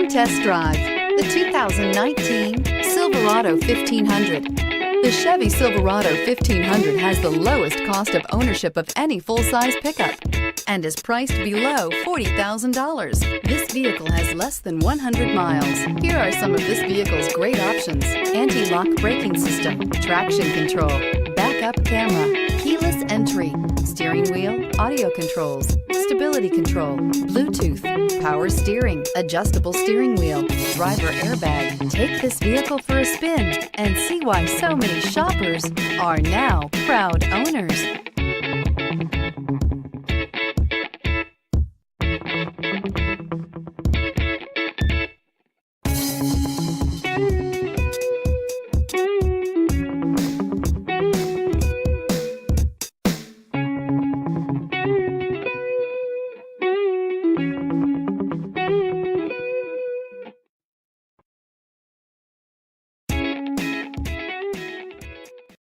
Come test drive the 2019 Silverado 1500. The Chevy Silverado 1500 has the lowest cost of ownership of any full-size pickup and is priced below $40,000. This vehicle has less than 100 miles. Here are some of this vehicle's great options: anti-lock braking system, traction control, backup camera, keyless entry, steering wheel audio controls, stability control, Bluetooth, power steering, adjustable steering wheel, driver airbag. Take this vehicle for a spin and see why so many shoppers are now proud owners.